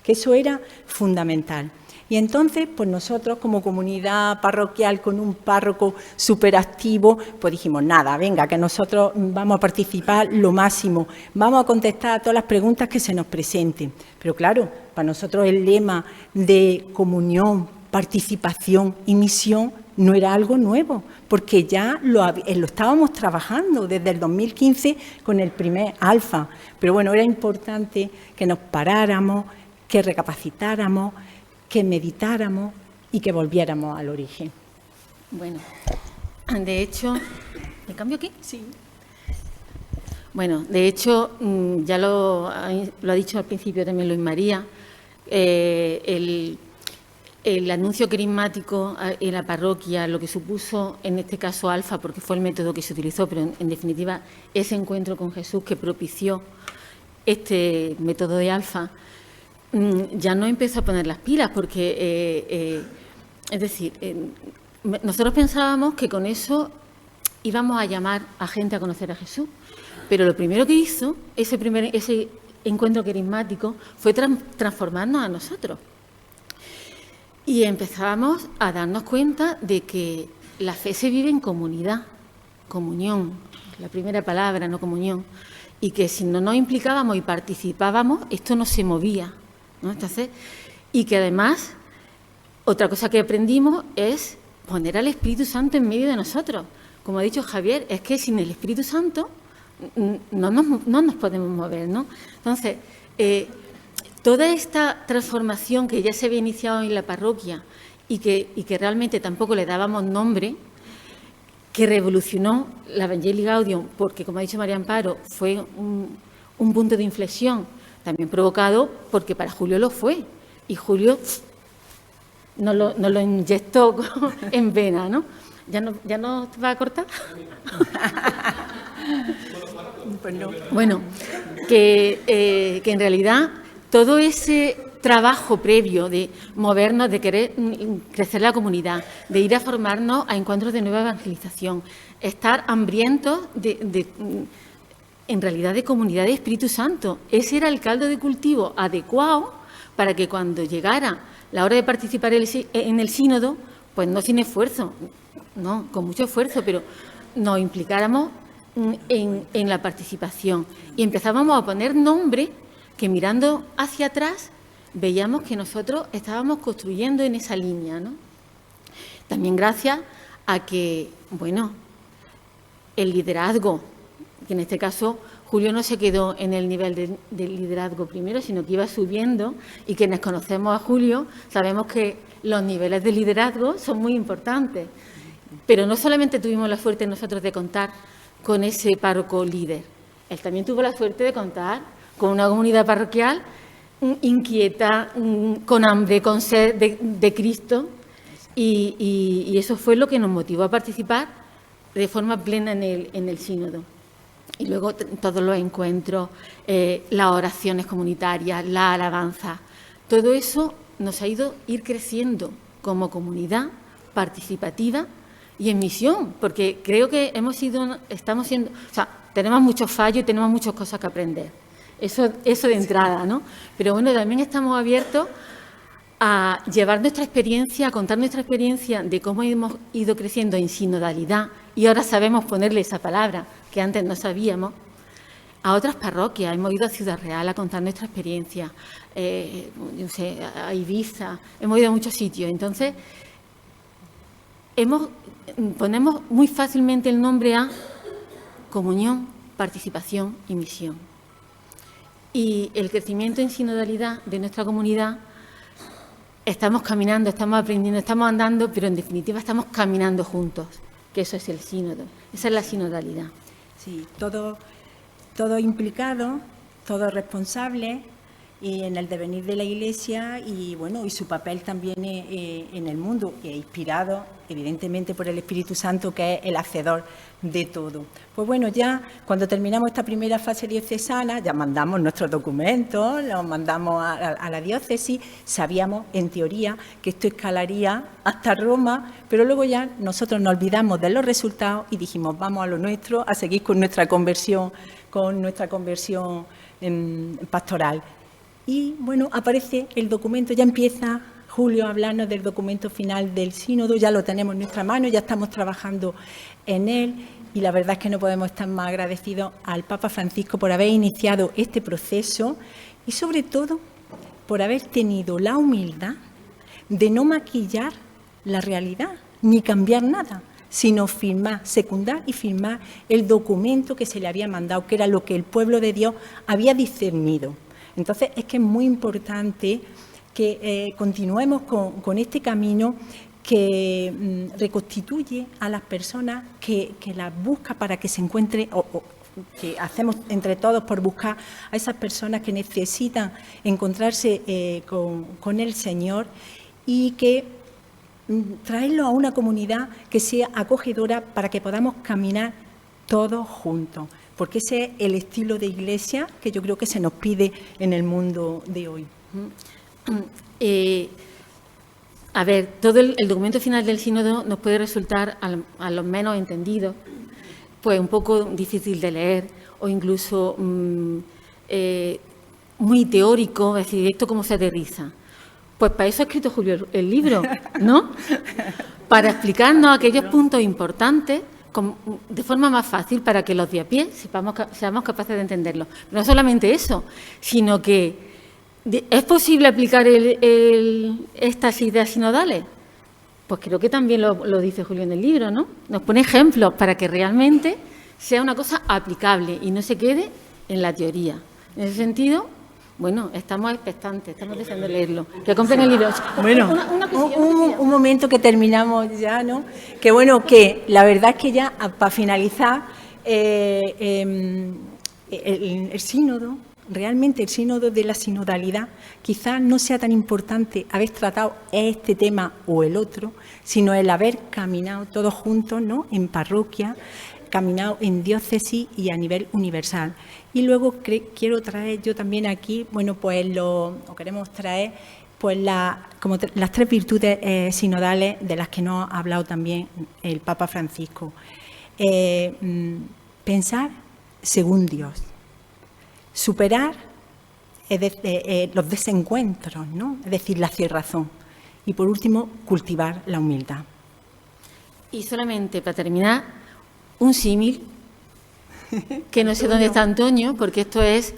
que eso era fundamental. Y entonces, pues nosotros como comunidad parroquial con un párroco súper activo, pues dijimos, nada, venga, que nosotros vamos a participar lo máximo, vamos a contestar a todas las preguntas que se nos presenten. Pero claro, para nosotros el lema de comunión, participación y misión no era algo nuevo, porque ya lo estábamos trabajando desde el 2015 con el primer alfa. Pero bueno, era importante que nos paráramos, que recapacitáramos, que meditáramos y que volviéramos al origen. Bueno, de hecho, ¿me cambio aquí? Sí. Bueno, de hecho, ya lo ha dicho al principio también Luis María, el anuncio carismático en la parroquia, lo que supuso en este caso Alfa, porque fue el método que se utilizó, pero en definitiva ese encuentro con Jesús que propició este método de Alfa, ya no empezó a poner las pilas, porque, es decir, nosotros pensábamos que con eso íbamos a llamar a gente a conocer a Jesús, pero lo primero que hizo ese encuentro carismático fue transformarnos a nosotros. Y empezábamos a darnos cuenta de que la fe se vive en comunidad, comunión, la primera palabra, no comunión, y que si no nos implicábamos y participábamos, esto no se movía, ¿no? Entonces, y que además, otra cosa que aprendimos es poner al Espíritu Santo en medio de nosotros. Como ha dicho Javier, es que sin el Espíritu Santo no nos podemos mover, ¿no? Entonces, toda esta transformación que ya se había iniciado en la parroquia y que realmente tampoco le dábamos nombre, que revolucionó la Evangelii Gaudium, porque, como ha dicho María Amparo, fue un punto de inflexión, también provocado porque para Julio lo fue, y Julio nos lo inyectó en vena, ¿no? ¿Ya no va a cortar? Pues no. Bueno, que en realidad todo ese trabajo previo de movernos, de querer crecer la comunidad, de ir a formarnos a encuentros de nueva evangelización, estar hambrientos en realidad de comunidad de Espíritu Santo. Ese era el caldo de cultivo adecuado para que cuando llegara la hora de participar en el sínodo, pues no sin esfuerzo, no, con mucho esfuerzo, pero nos implicáramos en la participación y empezábamos a poner nombre que mirando hacia atrás veíamos que nosotros estábamos construyendo en esa línea, ¿no? También gracias a que, bueno, el liderazgo, que en este caso Julio no se quedó en el nivel del liderazgo primero, sino que iba subiendo, y quienes conocemos a Julio sabemos que los niveles de liderazgo son muy importantes. Pero no solamente tuvimos la suerte nosotros de contar con ese párroco líder, él también tuvo la suerte de contar con una comunidad parroquial inquieta, con hambre, con sed de Cristo, y eso fue lo que nos motivó a participar de forma plena en el sínodo. Y luego todos los encuentros, las oraciones comunitarias, la alabanza, todo eso nos ha ido ir creciendo como comunidad participativa y en misión, porque creo que estamos siendo, o sea, tenemos muchos fallos y tenemos muchas cosas que aprender. Eso de entrada, ¿no? Pero bueno, también estamos abiertos a llevar nuestra experiencia, a contar nuestra experiencia de cómo hemos ido creciendo en sinodalidad, y ahora sabemos ponerle esa palabra que antes no sabíamos, a otras parroquias. Hemos ido a Ciudad Real a contar nuestra experiencia, yo sé, a Ibiza, hemos ido a muchos sitios. Entonces, ponemos muy fácilmente el nombre a comunión, participación y misión. Y el crecimiento en sinodalidad de nuestra comunidad, estamos caminando, estamos aprendiendo, estamos andando, pero en definitiva estamos caminando juntos, que eso es el sínodo, esa es la sinodalidad. Sí, todo implicado, todo responsable y en el devenir de la Iglesia y bueno, y su papel también en el mundo, inspirado evidentemente por el Espíritu Santo, que es el hacedor de todo. Pues bueno, ya cuando terminamos esta primera fase diocesana, ya mandamos nuestros documentos, los mandamos a la diócesis, sabíamos en teoría que esto escalaría hasta Roma, pero luego ya nosotros nos olvidamos de los resultados y dijimos, vamos a lo nuestro, a seguir con nuestra conversión pastoral. Y bueno, aparece el documento, ya empieza Julio a hablarnos del documento final del sínodo, ya lo tenemos en nuestra mano, ya estamos trabajando en él y la verdad es que no podemos estar más agradecidos al Papa Francisco por haber iniciado este proceso y sobre todo por haber tenido la humildad de no maquillar la realidad ni cambiar nada, sino firmar, secundar y firmar el documento que se le había mandado, que era lo que el pueblo de Dios había discernido. Entonces, es que es muy importante que continuemos con este camino que reconstituye a las personas, que las busca para que se encuentre, o que hacemos entre todos por buscar a esas personas que necesitan encontrarse con el Señor y que traerlo a una comunidad que sea acogedora para que podamos caminar todos juntos. Porque ese es el estilo de iglesia que yo creo que se nos pide en el mundo de hoy. A ver, todo el documento final del sínodo nos puede resultar, a los menos entendidos, pues un poco difícil de leer o incluso muy teórico, es decir, ¿esto cómo se aterriza? Pues para eso ha escrito Julio el libro, ¿no? Para explicarnos aquellos puntos importantes de forma más fácil para que los de a pie seamos capaces de entenderlo. No solamente eso, sino que ¿es posible aplicar estas ideas sinodales? Pues creo que también lo dice Julio en el libro, ¿no? Nos pone ejemplos para que realmente sea una cosa aplicable y no se quede en la teoría. En ese sentido, bueno, estamos expectantes, estamos deseando leerlo. Que compren el libro. Bueno, un momento que terminamos ya, ¿no? Que bueno, que la verdad es que ya, para finalizar, el sínodo, realmente el sínodo de la sinodalidad, quizás no sea tan importante haber tratado este tema o el otro, sino el haber caminado todos juntos, ¿no? En parroquia, caminado en diócesis y a nivel universal. Y luego quiero traer yo también aquí, bueno, pues queremos traer pues las tres virtudes sinodales de las que nos ha hablado también el Papa Francisco. Pensar según Dios, superar los desencuentros, ¿no? Es decir, la cerrazón. Y por último, cultivar la humildad. Y solamente para terminar, un símil, que no sé dónde está Antonio, porque esto es,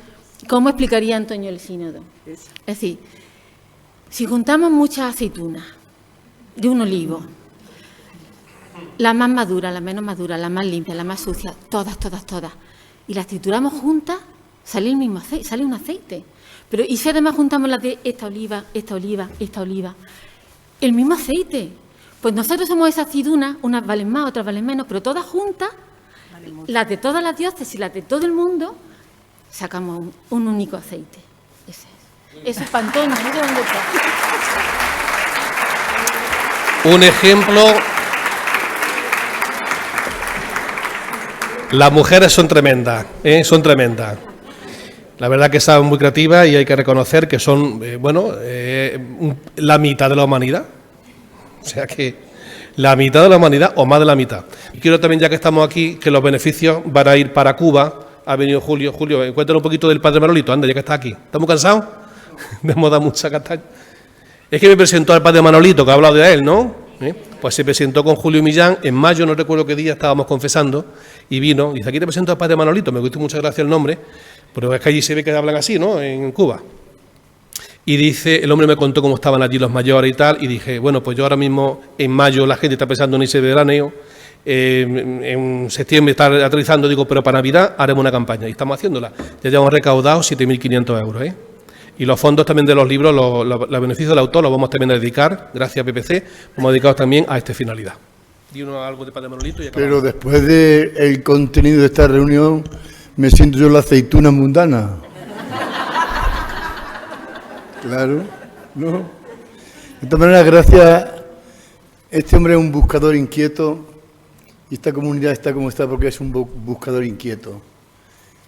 ¿cómo explicaría Antonio el sínodo? Es decir, si juntamos muchas aceitunas de un olivo, las más maduras, las menos maduras, las más limpias, las más sucias, todas, y las trituramos juntas, sale el mismo aceite, sale un aceite. Pero ¿y si además juntamos las de esta oliva, el mismo aceite? Pues nosotros somos esas aceitunas, unas valen más, otras valen menos, pero todas juntas, las de todas las diócesis, las de todo el mundo, sacamos un único aceite. Ese es. Eso es para Antonio, no sé dónde está. Un ejemplo. Las mujeres son tremendas, son tremendas. La verdad que son muy creativas y hay que reconocer que son, la mitad de la humanidad. O sea que la mitad de la humanidad o más de la mitad. Y quiero también, ya que estamos aquí, que los beneficios van a ir para Cuba. Ha venido Julio. Julio, cuéntanos un poquito del Padre Manolito, anda, ya que está aquí. ¿Estamos cansados? Me hemos dado mucha castaña. Es que me presentó al Padre Manolito, que ha hablado de él, ¿no? Pues se presentó con Julio Millán. En mayo, no recuerdo qué día, estábamos confesando, y vino. Y dice, aquí te presento al Padre Manolito. Me gustó muchas gracias el nombre, pero es que allí se ve que hablan así, ¿no? En Cuba. Y dice, el hombre me contó cómo estaban allí los mayores y tal, y dije, bueno, pues yo ahora mismo, en mayo, la gente está pensando en irse de veraneo, en septiembre está aterrizando, digo, pero para Navidad haremos una campaña, y estamos haciéndola. Ya llevamos recaudado 7.500 euros, Y los fondos también de los libros, los beneficios del autor, los vamos también a dedicar, gracias a PPC, vamos dedicados también a esta finalidad. Dinos algo de Padre Manolito y acabamos. Pero después del contenido de esta reunión, me siento yo la aceituna mundana. Claro, no. De todas maneras, gracias. Este hombre es un buscador inquieto y esta comunidad está como está porque es un buscador inquieto,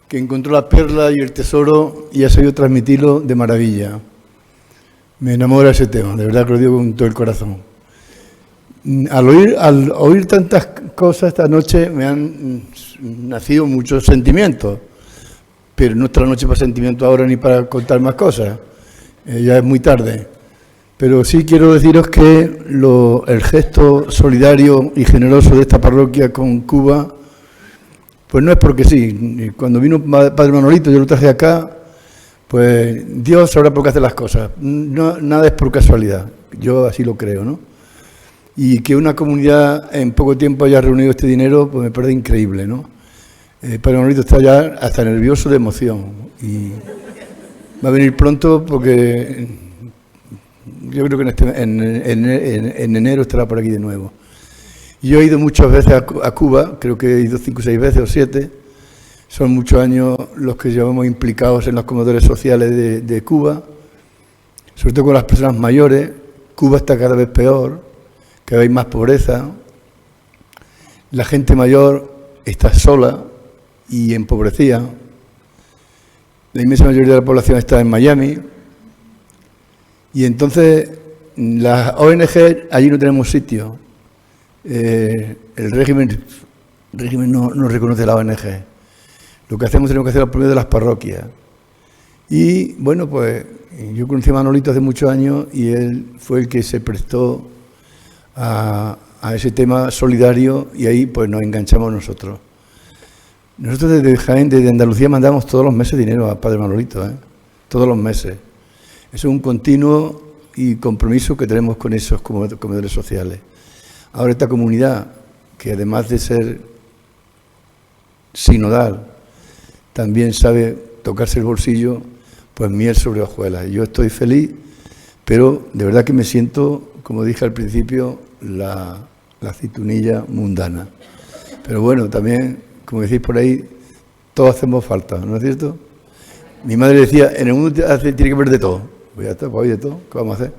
que encontró la perla y el tesoro y ha sabido transmitirlo de maravilla. Me enamora ese tema, de verdad que lo digo con todo el corazón. Al oír tantas cosas esta noche me han nacido muchos sentimientos, pero no está la noche para sentimientos ahora ni para contar más cosas, ya es muy tarde. Pero sí quiero deciros que el gesto solidario y generoso de esta parroquia con Cuba, pues no es porque sí. Cuando vino Padre Manolito, yo lo traje acá, pues Dios sabrá por qué hace las cosas. No, nada es por casualidad, yo así lo creo, ¿no? Y que una comunidad en poco tiempo haya reunido este dinero, pues me parece increíble, ¿no? Padre Manolito está ya hasta nervioso de emoción y va a venir pronto porque yo creo que en enero estará por aquí de nuevo. Yo he ido muchas veces a Cuba, creo que he ido 5 o 6 veces o 7. Son muchos años los que llevamos implicados en los comedores sociales de Cuba, sobre todo con las personas mayores. Cuba está cada vez peor, cada vez hay más pobreza. La gente mayor está sola y empobrecida. La inmensa mayoría de la población está en Miami. Y entonces, las ONG, allí no tenemos sitio. El régimen no reconoce la ONG. Lo que hacemos tenemos que hacer por medio de las parroquias. Y bueno, pues yo conocí a Manolito hace muchos años y él fue el que se prestó a ese tema solidario y ahí pues nos enganchamos nosotros. Nosotros desde Jaén, desde Andalucía, mandamos todos los meses dinero a Padre Manolito, todos los meses. Es un continuo y compromiso que tenemos con esos comedores sociales. Ahora esta comunidad, que además de ser sinodal, también sabe tocarse el bolsillo, pues miel sobre hojuelas. Yo estoy feliz, pero de verdad que me siento, como dije al principio, la aceitunilla mundana. Pero bueno, también, como decís por ahí, todos hacemos falta, ¿no es cierto? Mi madre decía, en el mundo tiene que haber de todo. Pues ya está, pues hay de todo, ¿qué vamos a hacer?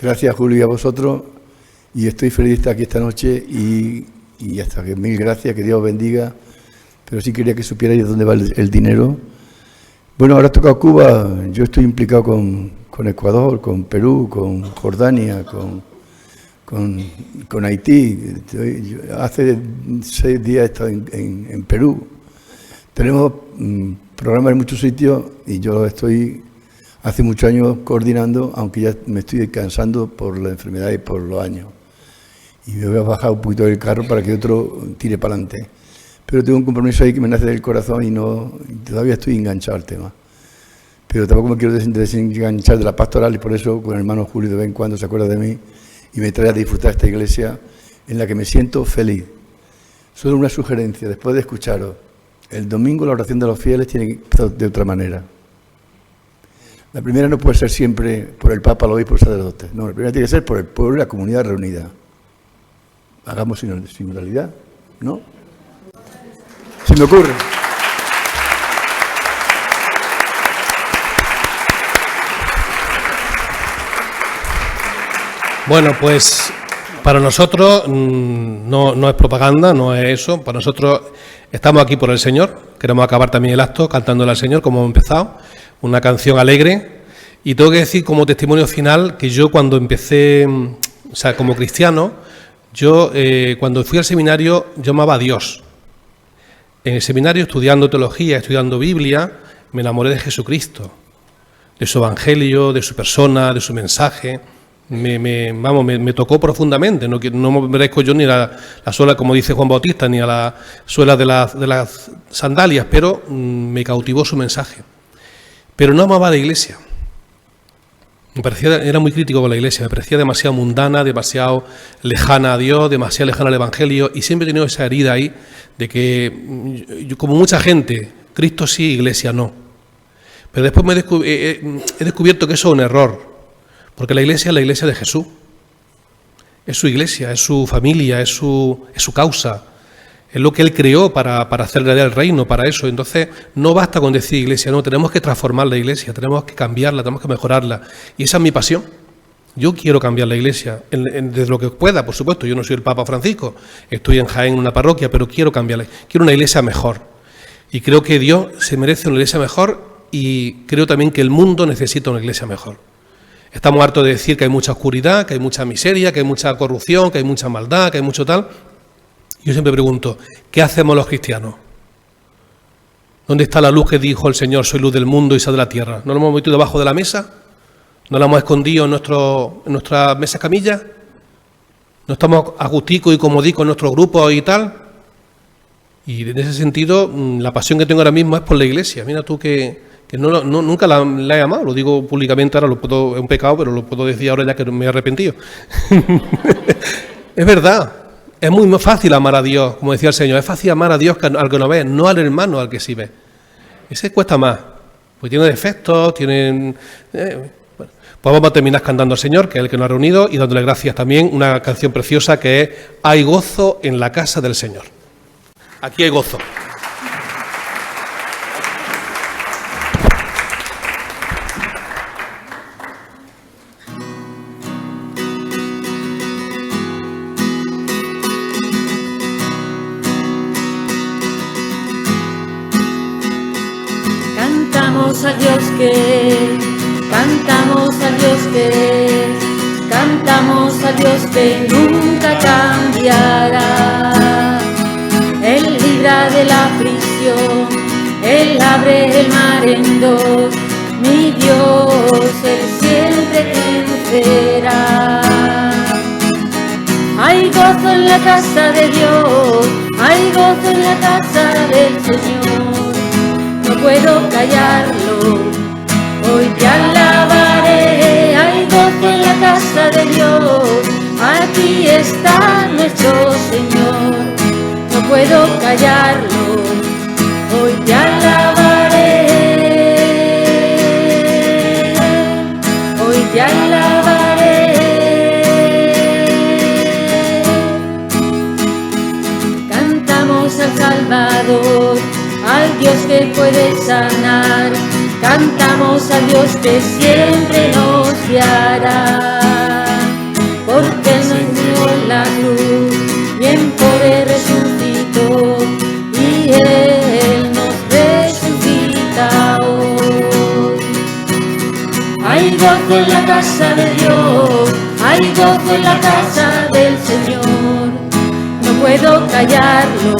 Gracias, Julio, y a vosotros, y estoy feliz de estar aquí esta noche, y ya está, que mil gracias, que Dios os bendiga, pero sí quería que supierais de dónde va el dinero. Bueno, ahora ha tocado Cuba, yo estoy implicado con Ecuador, con Perú, con Jordania, con Haití. Hace 6 días he estado en Perú. Tenemos programas en muchos sitios y yo estoy hace muchos años coordinando, aunque ya me estoy cansando por la enfermedad y por los años. Y me voy a bajar un poquito del carro para que otro tire para adelante. Pero tengo un compromiso ahí que me nace del corazón y todavía estoy enganchado al tema. Pero tampoco me quiero desenganchar de la pastoral y por eso con el hermano Julio de vez en cuando se acuerda de mí y me trae a disfrutar esta iglesia en la que me siento feliz. Solo una sugerencia, después de escucharos, el domingo la oración de los fieles tiene que empezar de otra manera. La primera no puede ser siempre por el Papa, el obispo, el sacerdote. No, la primera tiene que ser por el pueblo y la comunidad reunida. Hagamos sinodalidad, ¿no? Se me ocurre. Bueno, pues para nosotros no es propaganda, no es eso. Para nosotros estamos aquí por el Señor. Queremos acabar también el acto cantándole al Señor, como hemos empezado. Una canción alegre. Y tengo que decir como testimonio final que yo cuando empecé, o sea, como cristiano, yo cuando fui al seminario yo amaba a Dios. En el seminario, estudiando teología, estudiando Biblia, me enamoré de Jesucristo, de su evangelio, de su persona, de su mensaje. Me tocó profundamente. No me merezco yo ni la suela, como dice Juan Bautista, ni a la suela de las sandalias, pero me cautivó su mensaje. Pero no amaba a la iglesia. Era muy crítico con la iglesia, me parecía demasiado mundana, demasiado lejana a Dios, demasiado lejana al evangelio, y siempre he tenido esa herida ahí de que, como mucha gente, Cristo sí, iglesia no. Pero después he descubierto que eso es un error, porque la iglesia es la iglesia de Jesús. Es su iglesia, es su familia, es su causa. Es lo que Él creó para hacer realidad el reino, para eso. Entonces, no basta con decir iglesia, no, tenemos que transformar la iglesia, tenemos que cambiarla, tenemos que mejorarla. Y esa es mi pasión. Yo quiero cambiar la iglesia, desde lo que pueda, por supuesto. Yo no soy el Papa Francisco, estoy en Jaén, en una parroquia, pero quiero cambiarla. Quiero una iglesia mejor. Y creo que Dios se merece una iglesia mejor y creo también que el mundo necesita una iglesia mejor. Estamos hartos de decir que hay mucha oscuridad, que hay mucha miseria, que hay mucha corrupción, que hay mucha maldad, que hay mucho tal. Yo siempre pregunto, ¿qué hacemos los cristianos? ¿Dónde está la luz que dijo el Señor, soy luz del mundo y sal de la tierra? ¿No la hemos metido debajo de la mesa? ¿No la hemos escondido en nuestra mesa camilla? ¿No estamos agusticos y comodicos en nuestros grupos y tal? Y en ese sentido, la pasión que tengo ahora mismo es por la iglesia. Mira tú que nunca la he amado, lo digo públicamente, ahora es un pecado, pero lo puedo decir ahora ya que me he arrepentido. Es verdad, es muy fácil amar a Dios, como decía el Señor, es fácil amar a Dios al que no ve, no al hermano al que sí ve. Ese cuesta más, pues tiene defectos, tienen... Pues vamos a terminar cantando al Señor, que es el que nos ha reunido, y dándole gracias también, una canción preciosa que es Hay gozo en la casa del Señor. Aquí hay gozo. Cantamos a Dios que, cantamos a Dios que, cantamos a Dios que nunca cambiará. Él libra de la prisión, Él abre el mar en dos, mi Dios, Él siempre vencerá. Hay gozo en la casa de Dios, hay gozo en la casa del Señor, no puedo callarlo, hoy te alabaré. Hay gozo en la casa de Dios, aquí está nuestro Señor, no puedo callarlo, hoy te alabaré, hoy te alabaré. Cantamos al Salvador, al Dios que puede sanar, cantamos al Dios que siempre nos guiará, porque Él nos dio en la cruz y en poder resucitó, y Él nos resucita hoy. Hay gozo en la casa de Dios, hay gozo en la casa del Señor, no puedo callarlo,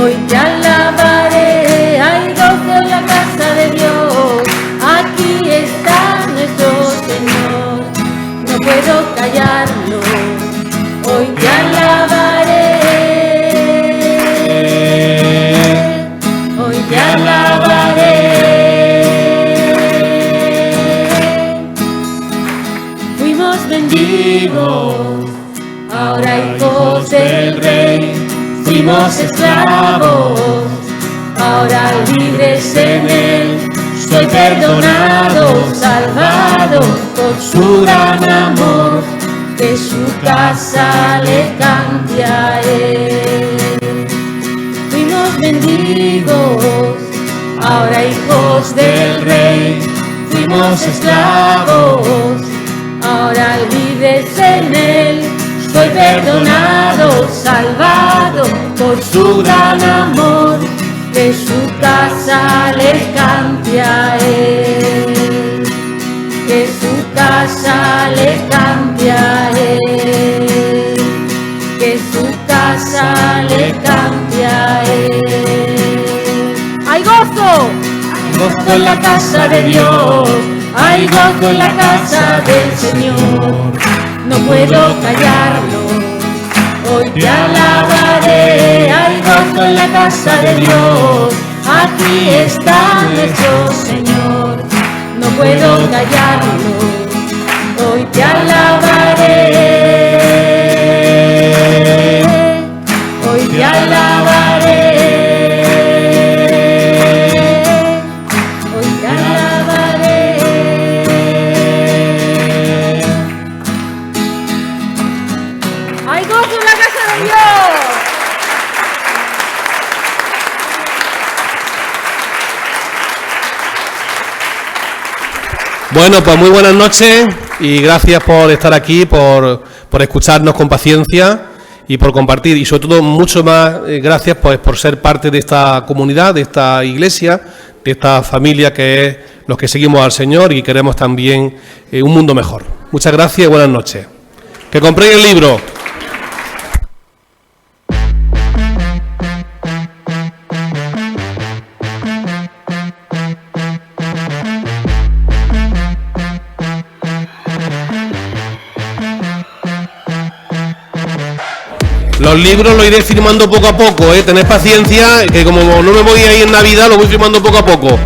hoy te alabaré. Hay gozo en la casa de Dios, aquí está nuestro Señor, no puedo callarlo, hoy te alabaré, hoy te alabaré. Fuimos benditos, ahora hijos del Rey, fuimos esclavos, ahora libres en Él, soy perdonado, salvado por su gran amor, que su casa le cante a Él. Fuimos benditos, ahora hijos del Rey, fuimos esclavos, ahora libres en Él, soy perdonado, salvado por su gran amor, que su casa le cante a Él, que su casa le cante a Él, que su casa le cante a Él. ¡Hay gozo! Hay gozo en la casa de Dios, hay gozo en la casa del Señor, no puedo callarlo, hoy te alabaré. Hay gozo en la casa de Dios, aquí está nuestro Señor, no puedo callarlo, hoy te alabaré, hoy te alabaré, hoy te alabaré. Hay gozo en la casa de Dios. Bueno, pues muy buenas noches y gracias por estar aquí, por escucharnos con paciencia y por compartir. Y sobre todo, mucho más gracias pues por ser parte de esta comunidad, de esta iglesia, de esta familia que es los que seguimos al Señor y queremos también un mundo mejor. Muchas gracias y buenas noches. Que compréis el libro. Los libros los iré firmando poco a poco, Tened paciencia, que como no me voy a ir en Navidad, lo voy firmando poco a poco.